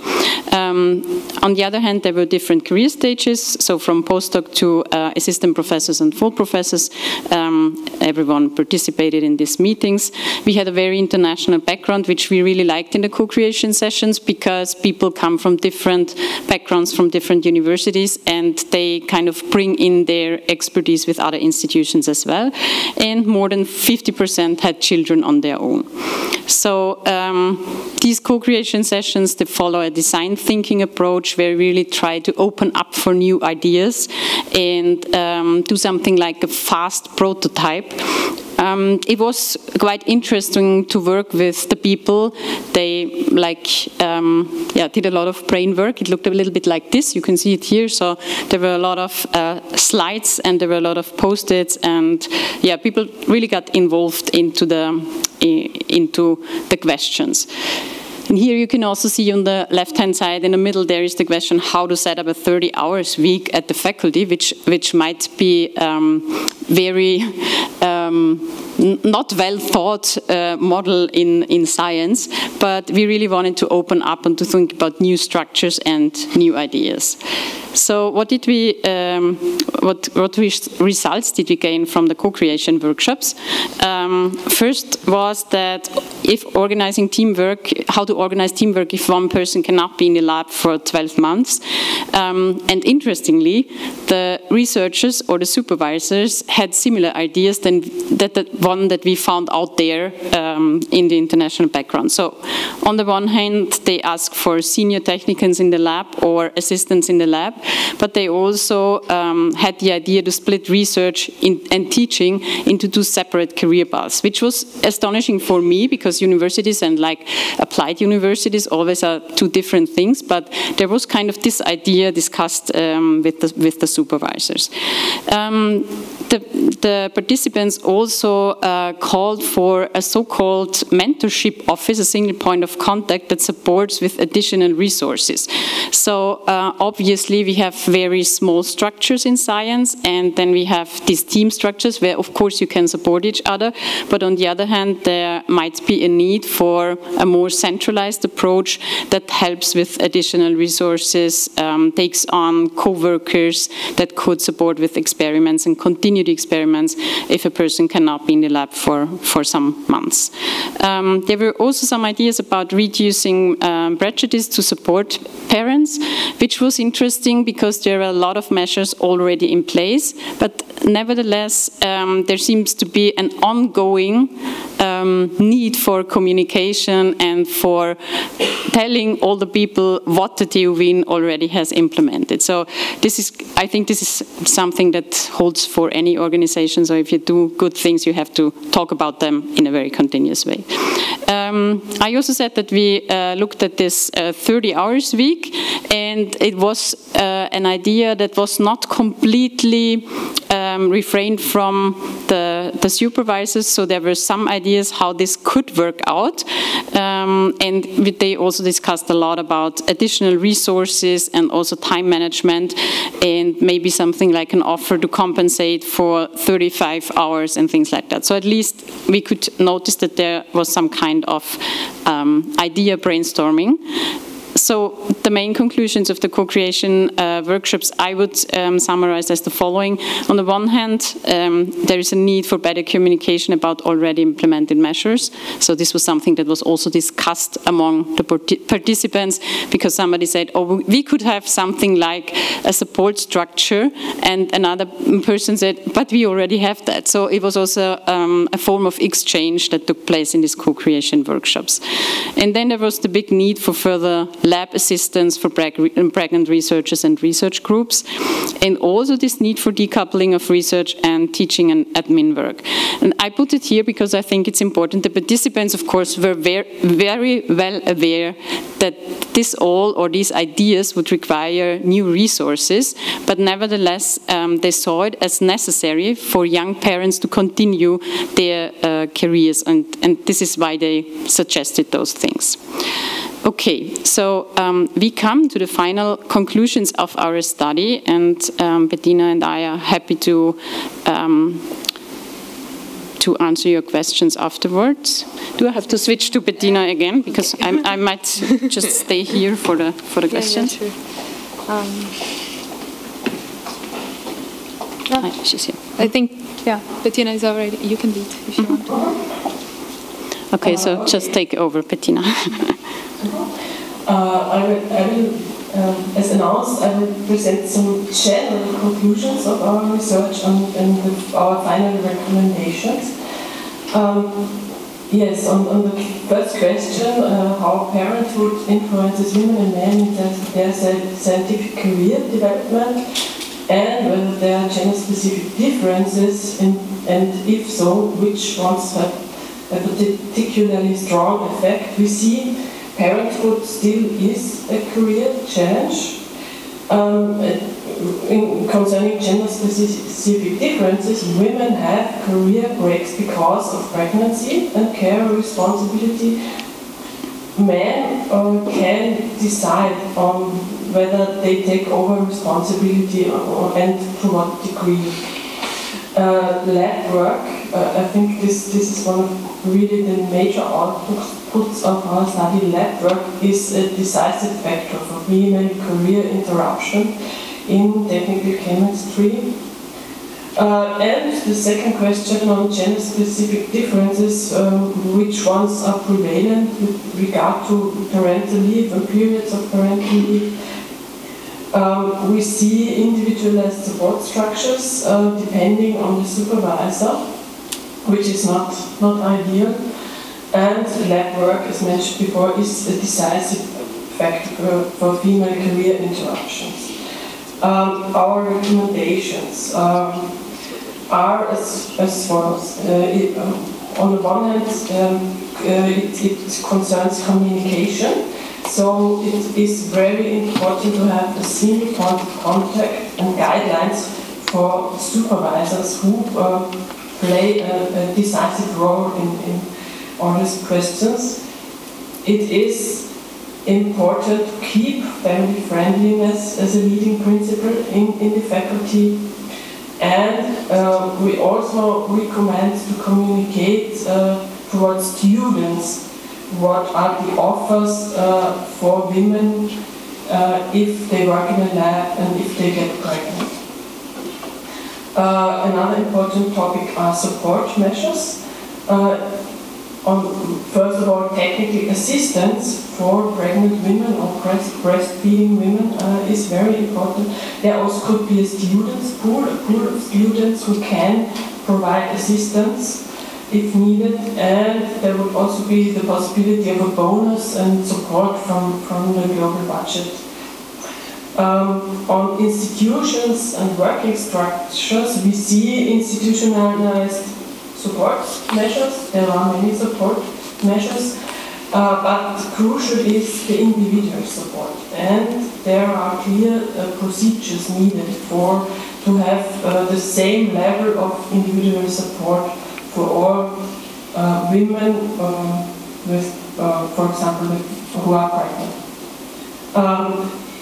On the other hand, there were different career stages, so from postdoc to assistant professors and full professors. Everyone participated in these meetings. We had a very international background, which we really liked in the co-creation sessions, because people come from different backgrounds, from different universities, and they kind of bring in their expertise with other institutions as well. And more than 50% had children on their own. So these co-creation sessions, they follow a design thinking approach where we really try to open up for new ideas and do something like a fast prototype. It was quite interesting to work with the people. They did a lot of brain work. It looked a little bit like this. You can see it here. So there were a lot of slides, and there were a lot of post-its, and yeah, people really got involved into the questions. And here you can also see on the left-hand side, in the middle, there is the question how to set up a 30-hours week at the faculty, which might be very not well thought model in science, but we really wanted to open up and to think about new structures and new ideas. So what did we, what results did we gain from the co-creation workshops? First was that if organizing teamwork, how to organize teamwork if one person cannot be in the lab for 12 months. And interestingly, the researchers or the supervisors had similar ideas than the one that we found out there in the international background. So on the one hand, they asked for senior technicians in the lab or assistants in the lab, but they also had the idea to split research and teaching into 2 separate career paths, which was astonishing for me, because universities and like applied universities always are 2 different things, but there was kind of this idea discussed with the supervisors. The participants also called for a so-called mentorship office, a single point of contact that supports with additional resources. So obviously we have very small structures in science, and then we have these team structures where of course you can support each other, but on the other hand there might be a need for a more centralized approach that helps with additional resources, takes on co-workers that could support with experiments and continue the experiments if a person cannot be in the lab for some months. There were also some ideas about reducing prejudice to support parents, which was interesting because there are a lot of measures already in place, but nevertheless there seems to be an ongoing need for communication and for telling all the people what the TU Wien already has implemented. So this is, I think this is something that holds for any organization. So if you do good things, you have to talk about them in a very continuous way. I also said that we looked at this 30 hours week, and it was an idea that was not completely refrained from the supervisors, so there were some ideas how this could work out. And they also discussed a lot about additional resources and also time management, and maybe something like an offer to compensate for 35 hours and things like that. So at least we could notice that there was some kind of idea brainstorming. So the main conclusions of the co-creation workshops I would summarize as the following. On the one hand, there is a need for better communication about already implemented measures. So this was something that was also discussed among the participants, because somebody said, oh, we could have something like a support structure, and another person said, but we already have that. So it was also a form of exchange that took place in these co-creation workshops. And then there was the big need for further lab assistance for pregnant researchers and research groups, and also this need for decoupling of research and teaching and admin work. And I put it here because I think it's important. The participants, of course, were very well aware that these ideas would require new resources, but nevertheless they saw it as necessary for young parents to continue their careers, and this is why they suggested those things. Okay, so we come to the final conclusions of our study, and Bettina and I are happy to answer your questions afterwards. Do I have to switch to Bettina again, because I might just stay here for the questions? Yeah, sure. She's here. I think, yeah, Bettina is already. You can lead if you want. Okay, so just take over, Bettina. I will, as announced, I will present some general conclusions of our research and our final recommendations. Yes, on the first question, how parenthood influences women and men in their scientific career development, and whether there are gender-specific differences, and if so, which ones have a particularly strong effect. We see parenthood still is a career challenge. Concerning gender-specific differences, women have career breaks because of pregnancy and care responsibility. Men can decide on whether they take over responsibility and to what degree. Lab work, I think this is one of really the major outputs of our study. Lab work is a decisive factor for female career interruption in technical chemistry. And the second question on gender-specific differences, which ones are prevalent with regard to parental leave and periods of parental leave. We see individualized support structures depending on the supervisor, which is not ideal. And lab work, as mentioned before, is a decisive factor for female career interruptions. Our recommendations are as follows. On the one hand, it concerns communication. So it is very important to have a single point of contact and guidelines for supervisors who play a decisive role in all these questions. It is important to keep family friendliness as a leading principle in the faculty, and we also recommend to communicate towards students what are the offers for women if they work in a lab and if they get pregnant. Another important topic are support measures. First of all, technical assistance for pregnant women or breastfeeding women is very important. There also could be a students pool, a pool of students who can provide assistance if needed, and there would also be the possibility of a bonus and support from the global budget. On institutions and working structures, we see institutionalized support measures. There are many support measures, but crucial is the individual support, and there are clear procedures needed for to have the same level of individual support for all women with, for example, who are pregnant.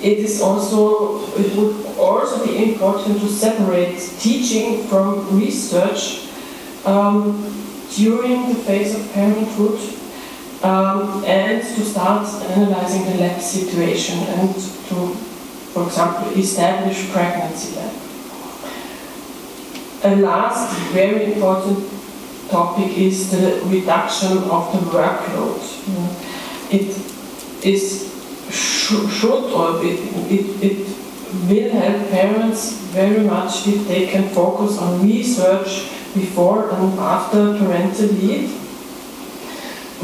It would also be important to separate teaching from research during the phase of parenthood, and to start analyzing the lab situation and to, for example, establish pregnancy lab. A last very important topic is the reduction of the workload. It will help parents very much if they can focus on research before and after parental leave.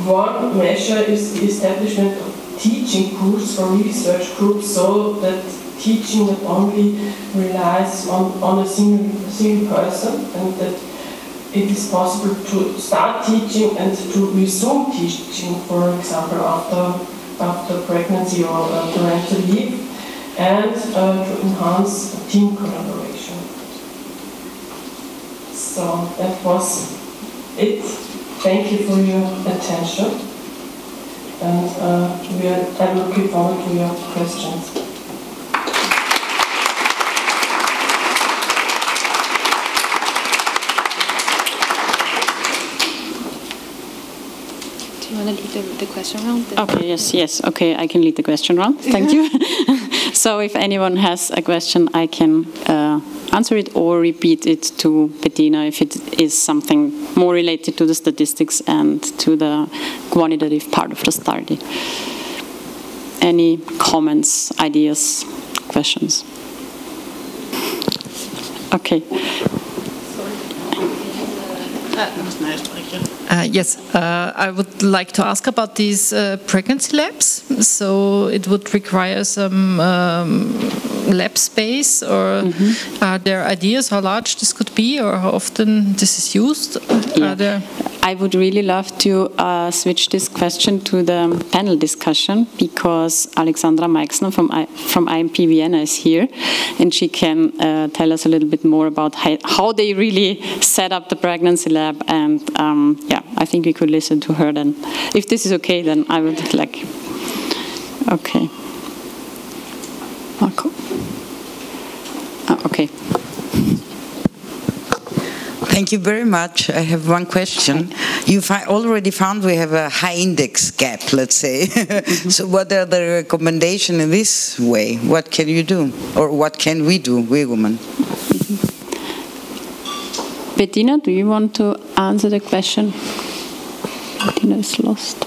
One measure is the establishment of teaching groups for research groups, so that teaching not only relies on a single person, and that it is possible to start teaching and to resume teaching, for example, after pregnancy or parental leave, and to enhance team collaboration. So that was it. Thank you for your attention, and I'm looking forward to your questions. Do you want to lead the question round? Okay, yes, okay, I can lead the question round. Thank you. So if anyone has a question, I can answer it or repeat it to Bettina if it is something more related to the statistics and to the quantitative part of the study. Any comments, ideas, questions? Okay. Yes, I would like to ask about these pregnancy labs. So it would require some lab space, or are there ideas how large this could be or how often this is used? Yeah. I would really love to switch this question to the panel discussion, because Alexandra Meixner from IMP Vienna is here, and she can tell us a little bit more about how they really set up the pregnancy lab. And yeah, I think we could listen to her then. If this is okay, then I would like. Okay. Marco. Okay. Thank you very much. I have one question. You've already found we have a high index gap, let's say. So what are the recommendations in this way? What can you do? Or what can we do, we women? Bettina, do you want to answer the question? Bettina is lost.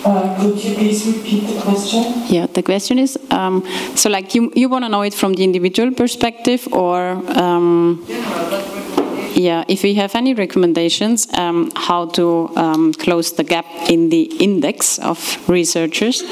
Could you please repeat the question? Yeah, the question is, so like you want to know it from the individual perspective, or yeah, if we have any recommendations how to close the gap in the index of researchers.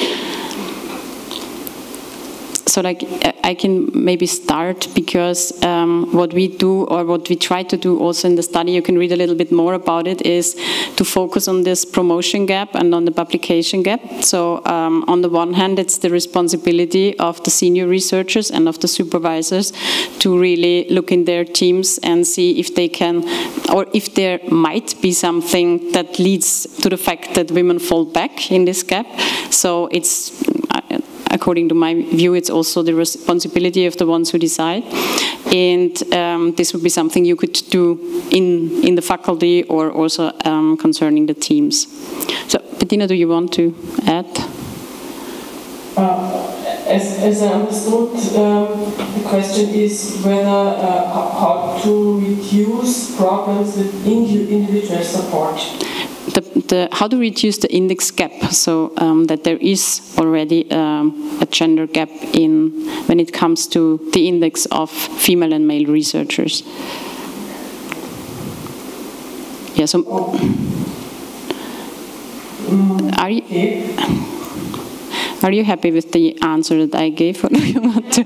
So like I can maybe start, because what we do, or what we try to do also in the study, you can read a little bit more about it, is to focus on this promotion gap and on the publication gap. So on the one hand, it's the responsibility of the senior researchers and of the supervisors to really look in their teams and see if they can, or if there might be something that leads to the fact that women fall back in this gap. So it's, according to my view, it's also the responsibility of the ones who decide. And this would be something you could do in the faculty, or also concerning the teams. So, Bettina, do you want to add? As I understood, the question is whether how to reduce problems with individual support. How to reduce the index gap, so that there is already a gender gap when it comes to the index of female and male researchers. Yeah. So, are you happy with the answer that I gave, or do you want to?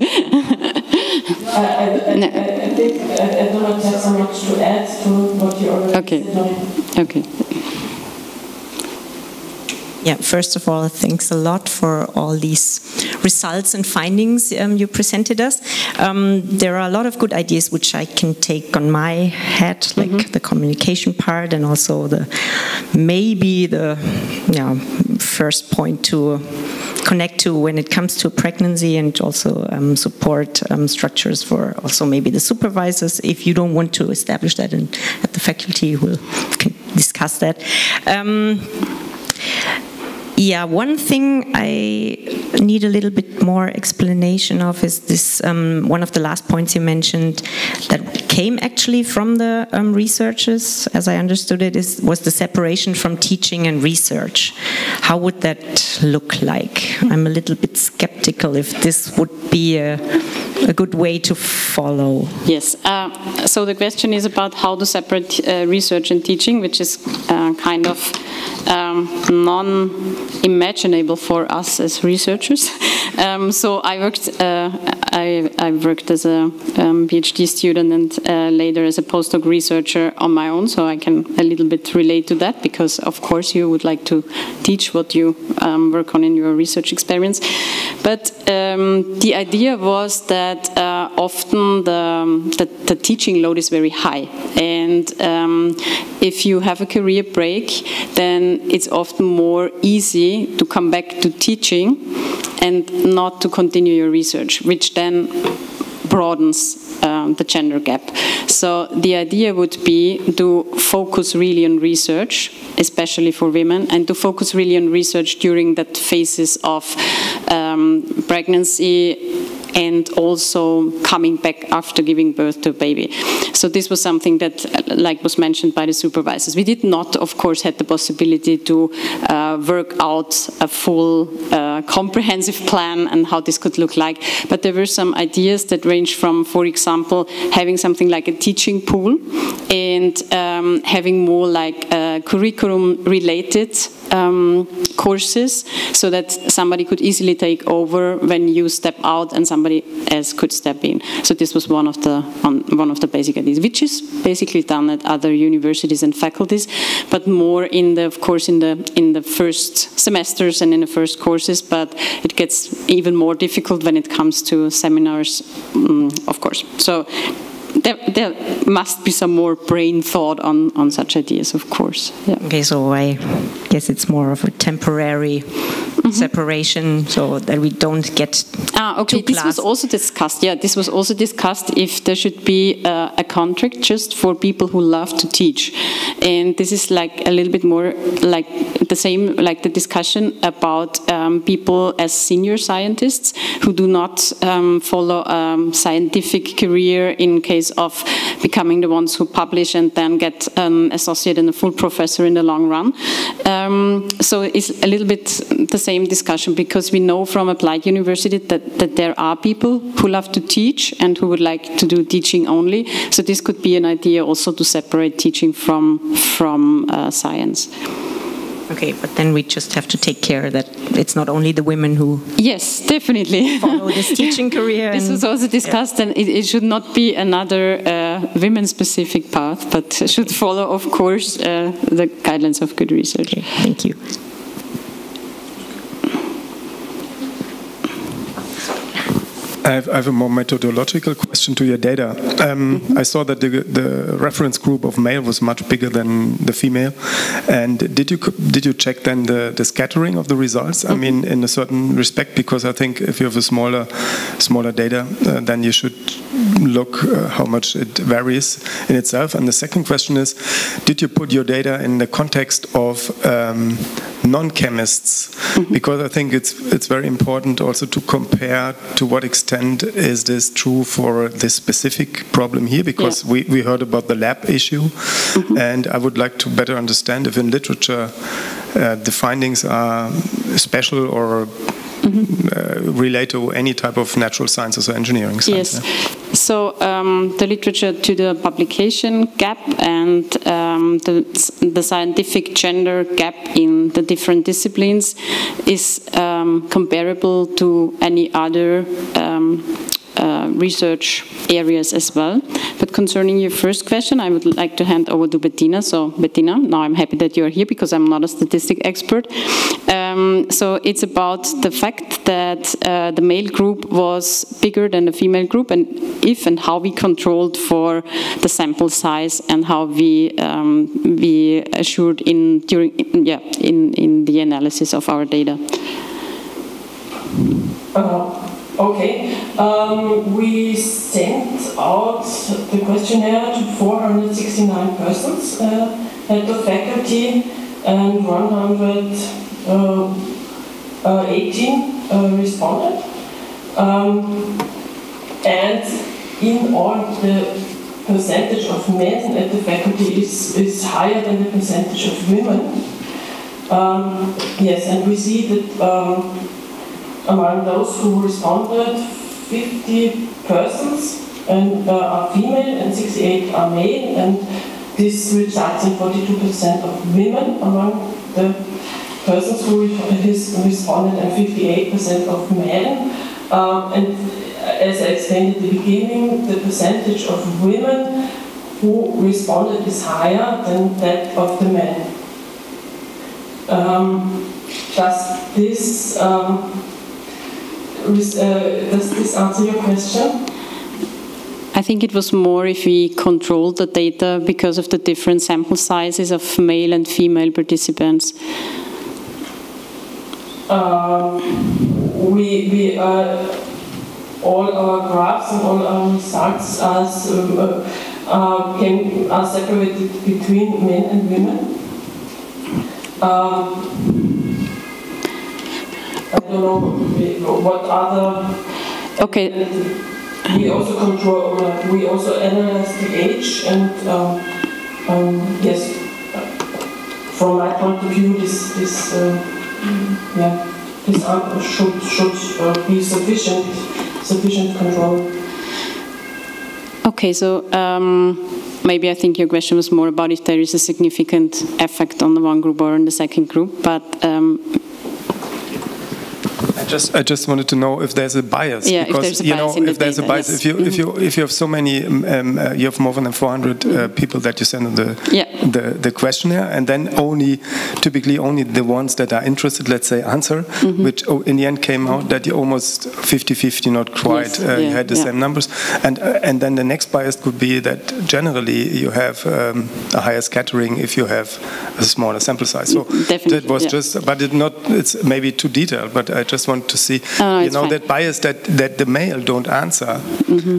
I think I do not have so much to add to what you already said. Okay. Yeah, first of all, thanks a lot for all these results and findings you presented us. There are a lot of good ideas which I can take on my head, like the communication part, and also maybe the first point to connect to when it comes to pregnancy, and also support structures for also maybe the supervisors. If you don't want to establish that at the faculty, we can discuss that. Yeah, one thing I need a little bit more explanation of is this, one of the last points you mentioned that came actually from the researchers, as I understood it, was the separation from teaching and research. How would that look like? I'm a little bit skeptical if this would be a good way to follow. Yes, so the question is about how to separate research and teaching, which is kind of non-imaginable for us as researchers. So I worked as a PhD student and later as a postdoc researcher on my own, so I can a little bit relate to that, because of course you would like to teach what you work on in your research experience. But the idea was that often the teaching load is very high, and if you have a career break, then it's often more easy to come back to teaching and not to continue your research, which then broadens the gender gap. So the idea would be to focus really on research, especially for women, and to focus really on research during that phases of pregnancy and also coming back after giving birth to a baby. So this was something that, like was mentioned by the supervisors. We did not, of course, have the possibility to work out a full comprehensive plan and how this could look like, but there were some ideas that ranged from, for example, having something like a teaching pool and having more like curriculum-related courses, so that somebody could easily take over when you step out and somebody else could step in. So this was one of the basic ideas, which is basically done at other universities and faculties, but more in the, of course, in the first semesters and in the first courses. But it gets even more difficult when it comes to seminars, of course. So there must be some more brain thought on such ideas, of course. Yeah. Okay, so I guess it's more of a temporary separation, so that we don't get okay. This was also discussed. Yeah, this was also discussed if there should be a contract just for people who love to teach, and this is like a little bit more like the same, like the discussion about people as senior scientists who do not follow a scientific career in case of becoming the ones who publish and then get associate and a full professor in the long run. So it's a little bit the same discussion, because we know from applied university that there are people who love to teach and who would like to do teaching only. So this could be an idea also to separate teaching from science. Okay, but then we just have to take care that it's not only the women who definitely follow this teaching career. This was also discussed, and it should not be another women-specific path, but should follow, of course, the guidelines of good research. Okay, thank you. I have a more methodological question to your data. I saw that the reference group of male was much bigger than the female. And did you check then the scattering of the results? I mean, in a certain respect, because I think if you have a smaller data, then you should look how much it varies in itself. And the second question is, did you put your data in the context of non-chemists? Because I think it's very important also to compare to what extent is this true for this specific problem here, because we heard about the lab issue, and I would like to better understand if in literature the findings are special or relate to any type of natural sciences or engineering science. Yes. So the literature to the publication gap and the scientific gender gap in the different disciplines is comparable to any other research areas as well. But concerning your first question, I would like to hand over to Bettina. So Bettina, now I'm happy that you're here because I'm not a statistic expert. So it's about the fact that the male group was bigger than the female group, and if and how we controlled for the sample size and how we assured in the analysis of our data. Okay, we sent out the questionnaire to 469 persons at the faculty, and 118 responded. And in all, the percentage of men at the faculty is higher than the percentage of women. Yes, and we see that among those who responded, 50 persons are female and 68 are male, and this results in 42% of women among the persons who responded and 58% of men. And as I explained at the beginning, the percentage of women who responded is higher than that of the men. Does this answer your question? I think it was more if we controlled the data because of the different sample sizes of male and female participants. All our graphs and all our results are separated between men and women. I don't know what other. Okay. We also control. We also analyze the age, and yes, from my point of view, this should be sufficient control. Okay, so maybe I think your question was more about if there is a significant effect on the one group or on the second group, but I just wanted to know if there's a bias. Yeah, because, if there's a bias if you have so many, you have more than 400 people that you send on the questionnaire, and then typically only the ones that are interested, let's say, answer, which in the end came out that you almost 50-50, not quite. Yes, you had the same numbers, and then the next bias could be that generally you have a higher scattering if you have a smaller sample size. So that was just, but it's maybe too detailed, but I just want to see, that bias that the male don't answer,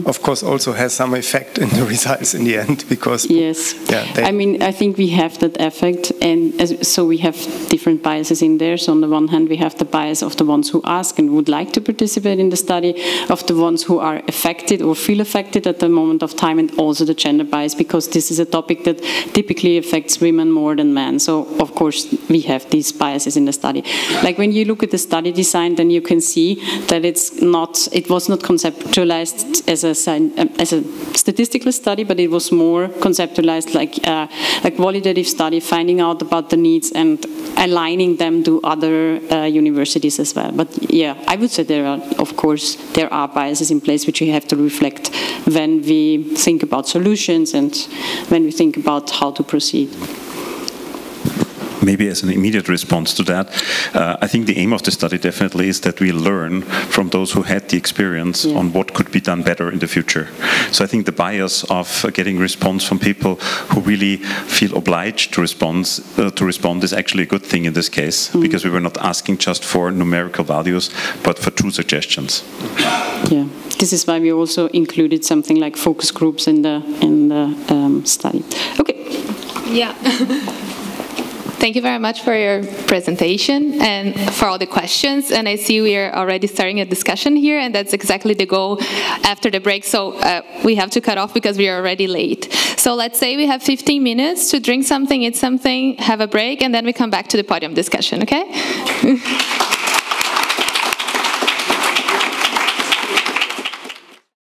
of course, also has some effect in the results in the end, because I mean, I think we have that effect, and so we have different biases in there. So on the one hand, we have the bias of the ones who ask and would like to participate in the study, of the ones who are affected or feel affected at the moment of time, and also the gender bias, because this is a topic that typically affects women more than men. So of course we have these biases in the study. Like when you look at the study design, then you can see that it was not conceptualized as a statistical study, but it was more conceptualized like a qualitative study, finding out about the needs and aligning them to other universities as well. But yeah, I would say there are biases in place which we have to reflect when we think about solutions and when we think about how to proceed. Maybe as an immediate response to that, I think the aim of the study definitely is that we learn from those who had the experience on what could be done better in the future. So I think the bias of getting response from people who really feel obliged to respond is actually a good thing in this case, because we were not asking just for numerical values, but for true suggestions. Yeah, this is why we also included something like focus groups in the study. Okay. Yeah. Thank you very much for your presentation and for all the questions. And I see we are already starting a discussion here, and that's exactly the goal after the break. So we have to cut off because we are already late. So let's say we have 15 minutes to drink something, eat something, have a break, and then we come back to the podium discussion, okay?